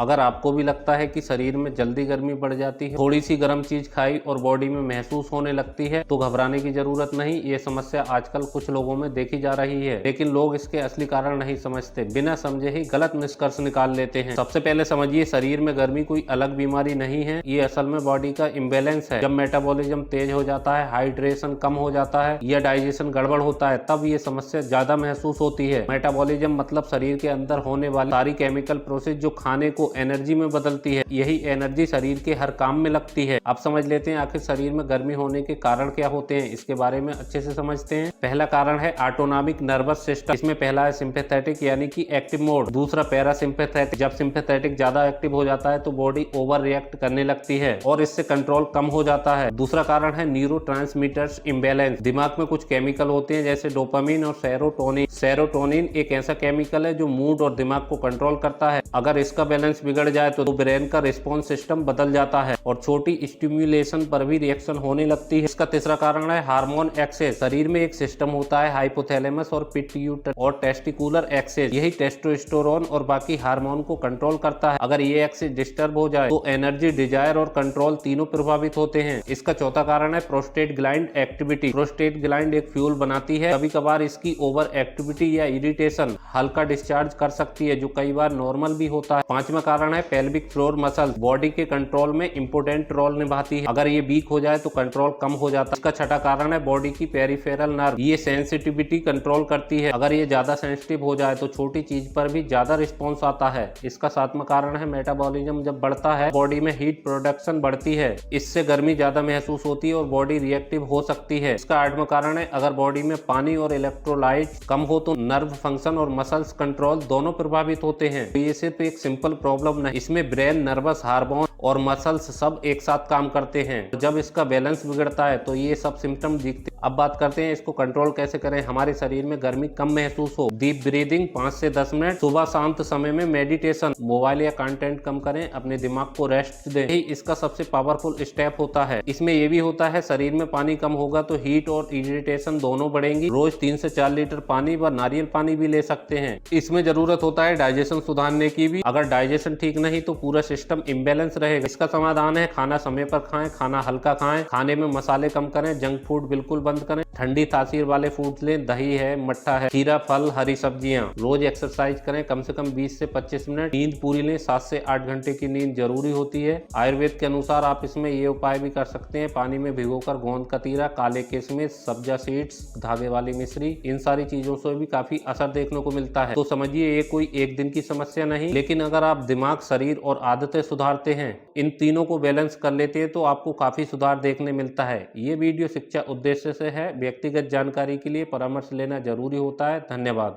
अगर आपको भी लगता है कि शरीर में जल्दी गर्मी बढ़ जाती है, थोड़ी सी गर्म चीज खाई और बॉडी में महसूस होने लगती है, तो घबराने की जरूरत नहीं। ये समस्या आजकल कुछ लोगों में देखी जा रही है, लेकिन लोग इसके असली कारण नहीं समझते, बिना समझे ही गलत निष्कर्ष निकाल लेते हैं। सबसे पहले समझिए, शरीर में गर्मी कोई अलग बीमारी नहीं है, ये असल में बॉडी का इम्बेलेंस है। जब मेटाबॉलिज्म तेज हो जाता है, हाइड्रेशन कम हो जाता है या डाइजेशन गड़बड़ होता है, तब ये समस्या ज्यादा महसूस होती है। मेटाबॉलिज्म मतलब शरीर के अंदर होने वाली सारी केमिकल प्रोसेस जो खाने को एनर्जी में बदलती है। यही एनर्जी शरीर के हर काम में लगती है। अब समझ लेते हैं आखिर शरीर में गर्मी होने के कारण क्या होते हैं। इसके बारे में अच्छे से समझते हैं। पहला कारण है ऑटोनॉमिक नर्वस सिस्टम। इसमें पहला है सिंपैथेटिक यानी कि एक्टिव मोड, दूसरा पैरासिम्पैथेटिक। जब सिंपैथेटिक ज्यादा एक्टिव हो जाता है तो बॉडी ओवर रिएक्ट करने लगती है और इससे कंट्रोल कम हो जाता है। दूसरा कारण है न्यूरोट्रांसमीटर्स इम्बैलेंस। दिमाग में कुछ केमिकल होते हैं जैसे डोपामिन और सेरोटोनिन। सेरोटोनिन एक ऐसा केमिकल है जो मूड और दिमाग को कंट्रोल करता है। अगर इसका बैलेंस बिगड़ जाए तो ब्रेन का रिस्पॉन्स सिस्टम बदल जाता है और छोटी स्टिम्युलेशन पर भी रिएक्शन होने लगती है। इसका तीसरा कारण है हार्मोन एक्सेस। शरीर में एक सिस्टम होता है हाइपोथैलेमस और पिट्यूटरी और टेस्टिकुलर एक्सेस। यही टेस्टोस्टेरोन और बाकी हार्मोन को कंट्रोल करता है। अगर ये एक्सेस डिस्टर्ब हो जाए तो एनर्जी, डिजायर और कंट्रोल तीनों प्रभावित होते हैं। इसका चौथा कारण है prostate gland activity. Prostate gland एक फ्यूल बनाती है। कभी कभार इसकी ओवर एक्टिविटी या इरिटेशन हल्का डिस्चार्ज कर सकती है, जो कई बार नॉर्मल भी होता है। पांचवा कारण है पेल्विक फ्लोर मसल। बॉडी के कंट्रोल में इंपोर्टेंट रोल निभाती है। अगर ये वीक हो जाए तो कंट्रोल कम हो जाता है। इसका छठा कारण है बॉडी की पेरिफेरल नर्व। ये सेंसिटिविटी कंट्रोल करती है। अगर ये ज्यादा सेंसिटिव हो जाए तो छोटी चीज पर भी ज्यादा रिस्पॉन्स आता है। इसका सातवां कारण है मेटाबॉलिज्म। जब बढ़ता है बॉडी में हीट प्रोडक्शन बढ़ती है, इससे गर्मी ज्यादा महसूस होती है और बॉडी रिएक्टिव हो सकती है। इसका आठवां कारण है अगर बॉडी में पानी और इलेक्ट्रोलाइट कम हो तो नर्व फंक्शन और मसल्स कंट्रोल दोनों प्रभावित होते हैं। तो ये सिर्फ एक सिंपल प्रॉब्लम नहीं, इसमें ब्रेन, नर्वस, हार्मोन और मसल्स सब एक साथ काम करते हैं। जब इसका बैलेंस बिगड़ता है तो ये सब सिम्टम दिखते हैं। अब बात करते हैं इसको कंट्रोल कैसे करें हमारे शरीर में गर्मी कम महसूस हो। डीप ब्रीदिंग 5 से 10 मिनट, सुबह शांत समय में मेडिटेशन, मोबाइल या कंटेंट कम करें, अपने दिमाग को रेस्ट दें। यही इसका सबसे पावरफुल स्टेप होता है। इसमें यह भी होता है शरीर में पानी कम होगा तो हीट और इरिटेशन दोनों बढ़ेंगी। रोज 3 से 4 लीटर पानी व नारियल पानी भी ले सकते हैं। इसमें जरूरत होता है डाइजेशन सुधारने की भी। अगर डाइजेशन ठीक नहीं तो पूरा सिस्टम इम्बेलेंस रहेगा। इसका समाधान है खाना समय पर खाएं, खाना हल्का खाएं, खाने में मसाले कम करें, जंक फूड बिल्कुल बंद करें, ठंडी तासीर वाले फूड लें, दही है, मट्ठा है, खीरा, फल, हरी सब्जियां। रोज एक्सरसाइज करें, कम से कम 20 से 25 मिनट। नींद पूरी लें, 7 से 8 घंटे की नींद जरूरी होती है। आयुर्वेद के अनुसार आप इसमें ये उपाय भी कर सकते हैं। पानी में भिगोकर गोंद कतीरा, काले किशमिश, सब्जा सीड्स, धागे वाली मिश्री, इन सारी चीजों से भी काफी असर देखने को मिलता है। तो समझिए ये कोई एक दिन की समस्या नहीं, लेकिन अगर आप दिमाग, शरीर और आदतें सुधारते हैं, इन तीनों को बैलेंस कर लेते हैं, तो आपको काफी सुधार देखने मिलता है। ये वीडियो शिक्षा उद्देश्य से है, व्यक्तिगत जानकारी के लिए परामर्श लेना जरूरी होता है। धन्यवाद।